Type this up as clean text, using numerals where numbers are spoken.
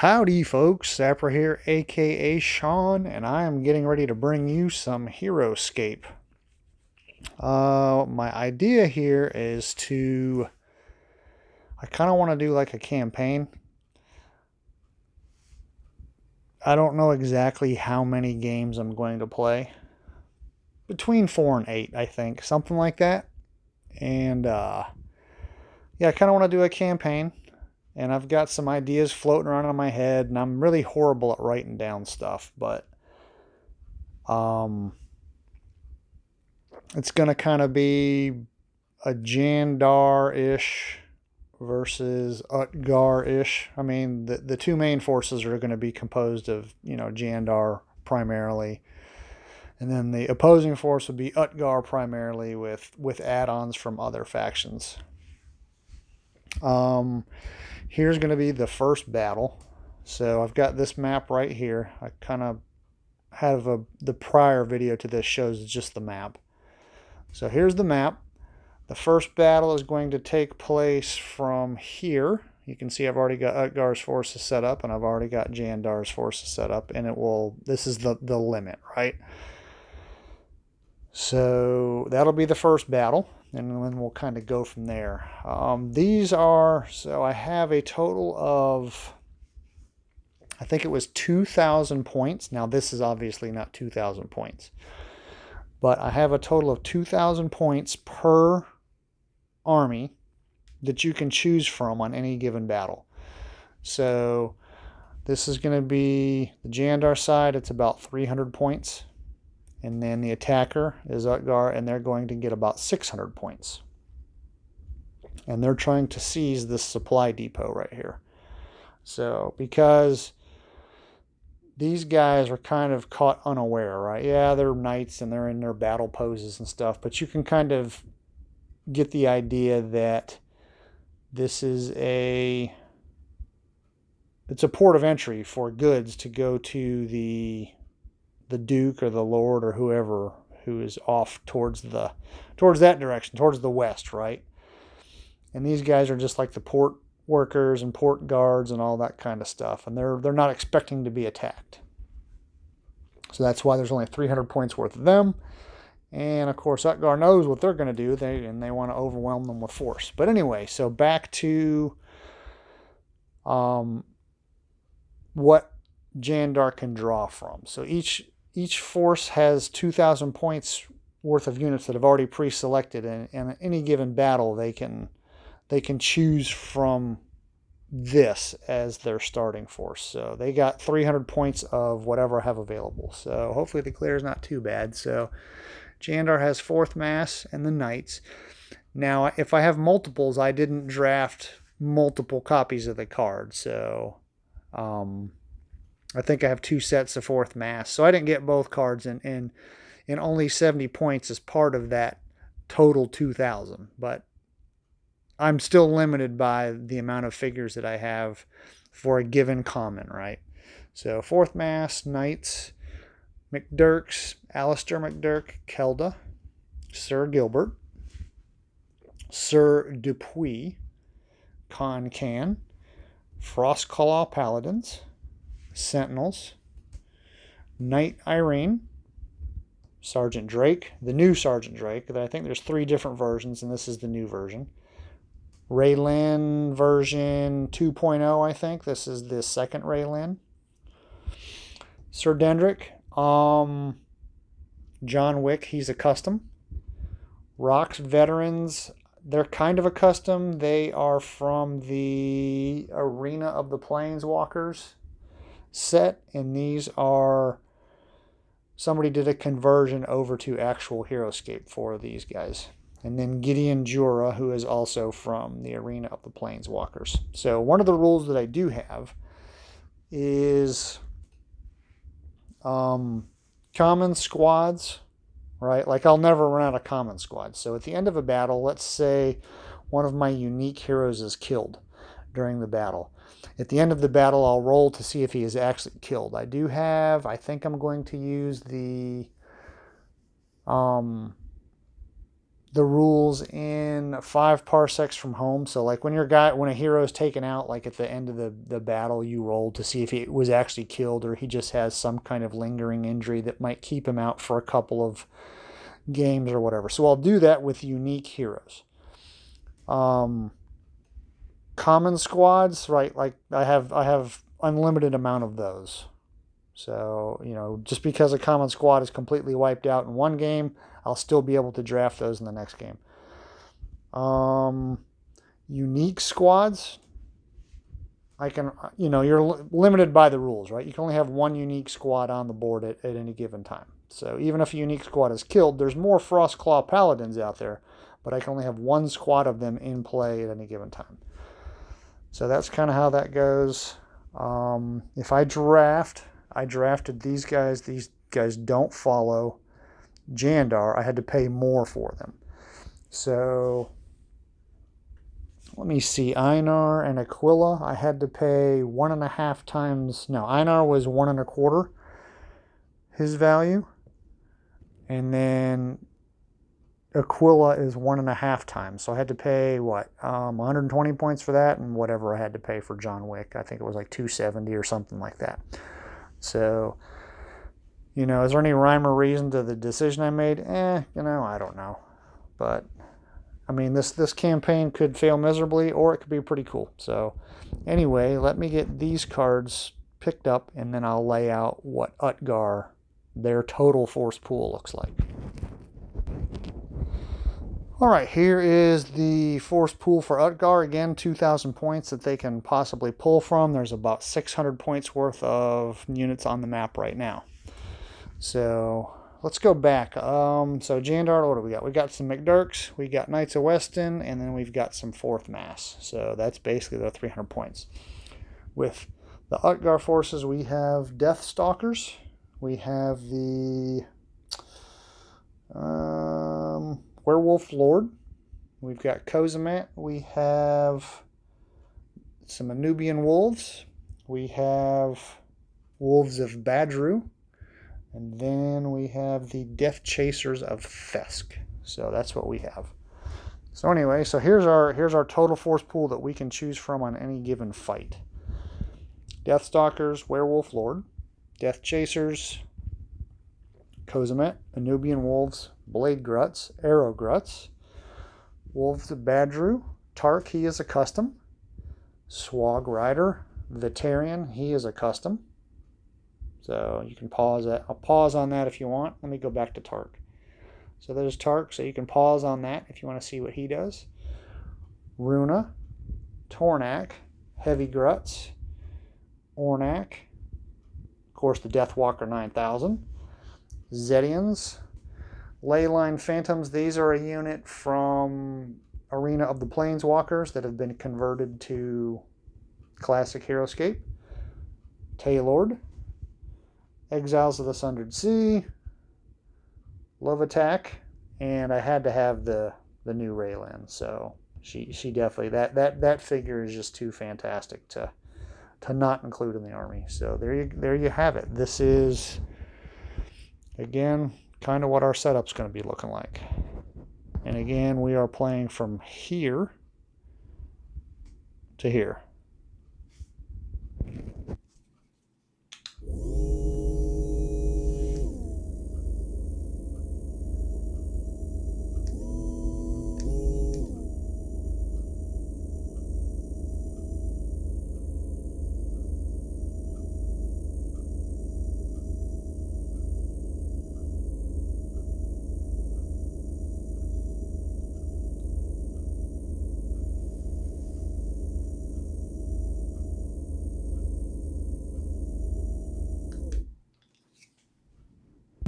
Howdy folks, Sapper here, aka Sean, and I am getting ready to bring you some Heroscape. My idea here is I kind of want to do like a campaign. I don't know exactly how many games I'm going to play. Between 4 and 8, I think, something like that. And yeah, I kind of want to do a campaign. And I've got some ideas floating around in my head, and I'm really horrible at writing down stuff, but it's going to kind of be a Jandar-ish versus Utgar-ish. I mean, the two main forces are going to be composed of, Jandar primarily. And then the opposing force would be Utgar primarily with add-ons from other factions. Here's going to be the first battle. So I've got this map right here. I kind of have the prior video to this shows just the map. So here's the map. The first battle is going to take place from here. You can see I've already got Utgar's forces set up, and I've already got Jandar's forces set up, and this is the limit, right? So that'll be the first battle, and then we'll kind of go from there. So I have a total of, I think it was 2,000 points. Now this is obviously not 2,000 points, but I have a total of 2,000 points per army that you can choose from on any given battle. So this is going to be the Jandar side. It's about 300 points. And then the attacker is Utgar, and they're going to get about 600 points. And they're trying to seize this supply depot right here. So, because these guys are kind of caught unaware, right? Yeah, they're knights and they're in their battle poses and stuff, but you can kind of get the idea that this is it's a port of entry for goods to go to the Duke or the Lord or whoever who is off towards that direction, towards the west, right? And these guys are just like the port workers and port guards and all that kind of stuff, and they're not expecting to be attacked. So that's why there's only 300 points worth of them. And of course, Utgar knows what they're going to do, and they want to overwhelm them with force. But anyway, so back to what Jandar can draw from. So each force has 2,000 points worth of units that have already pre-selected, and in any given battle they can choose from this as their starting force. So they got 300 points of whatever I have available. So hopefully the clear is not too bad. So Jandar has 4th Mass and the Knights. Now, if I have multiples, I didn't draft multiple copies of the card. So I think I have 2 sets of 4th Mass. So I didn't get both cards, and only 70 points as part of that total 2,000. But I'm still limited by the amount of figures that I have for a given common, right? So 4th Mass, Knights, McDurks, Alistair McDurk, Kelda, Sir Gilbert, Sir Dupuis, Con Can, Frostclaw Paladins, Sentinels, Knight Irene, Sergeant Drake, the new Sergeant Drake. I think there's 3 different versions, and this is the new version. Raylan version 2.0, I think. This is the second Raylan. Sir Dendrick, John Wick, he's a custom. Rock's Veterans, they're kind of a custom. They are from the Arena of the Planeswalkers set, and these are, somebody did a conversion over to actual Heroscape for these guys. And then Gideon Jura, who is also from the Arena of the Planeswalkers. So one of the rules that I do have is common squads, right? Like I'll never run out of common squads. So at the end of a battle, let's say one of my unique heroes is killed during the battle. At the end of the battle, I'll roll to see if he is actually killed. I think I'm going to use the the rules in 5 parsecs from home. So like when a hero is taken out, like at the end of the battle, you roll to see if he was actually killed or he just has some kind of lingering injury that might keep him out for a couple of games or whatever. So I'll do that with unique heroes. Common squads, right? Like I have unlimited amount of those. So, you know, just because a common squad is completely wiped out in one game, I'll still be able to draft those in the next game. Unique squads, I can, you know, you're limited by the rules, right? You can only have one unique squad on the board at any given time. So even if a unique squad is killed, there's more Frostclaw Paladins out there, but I can only have one squad of them in play at any given time. So that's kind of how that goes. If I drafted these guys. These guys don't follow Jandar. I had to pay more for them. So let me see. Einar and Aquila, I had to pay 1.5 times. No, Einar was 1.25 his value. And then Aquila is 1.5 times. So I had to pay 120 points for that, and whatever I had to pay for John Wick. I think it was like 270 or something like that. So, you know, is there any rhyme or reason to the decision I made? You know, I don't know. But I mean, this campaign could fail miserably, or it could be pretty cool. So anyway, let me get these cards picked up, and then I'll lay out what Utgar, their total force pool, looks like. All right, here is the force pool for Utgar. Again, 2,000 points that they can possibly pull from. There's about 600 points worth of units on the map right now. So let's go back. So Jandar, what do we got? We got some McDurks, we got Knights of Weston, and then we've got some Fourth Mass. So that's basically the 300 points. With the Utgar forces, we have Deathstalkers. We have the Werewolf Lord. We've got Kozamat. We have some Anubian Wolves. We have Wolves of Badru. And then we have the Death Chasers of Thesk. So that's what we have. So anyway, so here's our total force pool that we can choose from on any given fight. Deathstalkers, Werewolf Lord, Death Chasers, Kozamat, Anubian Wolves, Blade Gruts, Arrow Gruts, Wolves of Badru, Tark, he is a custom, Swag Rider, Vitarian, he is a custom. So you can pause that. I'll pause on that if you want. Let me go back to Tark. So there's Tark, so you can pause on that if you want to see what he does. Runa, Tornak, Heavy Gruts, Ornak, of course the Deathwalker 9000, Zedians, Leyline Phantoms. These are a unit from Arena of the Planeswalkers that have been converted to Classic Heroscape. Taylord, Exiles of the Sundered Sea, Love Attack, and I had to have the new Raylan. So she definitely, that figure is just too fantastic to not include in the army. So there you have it. This is, again, kind of what our setup's going to be looking like. And again, we are playing from here to here.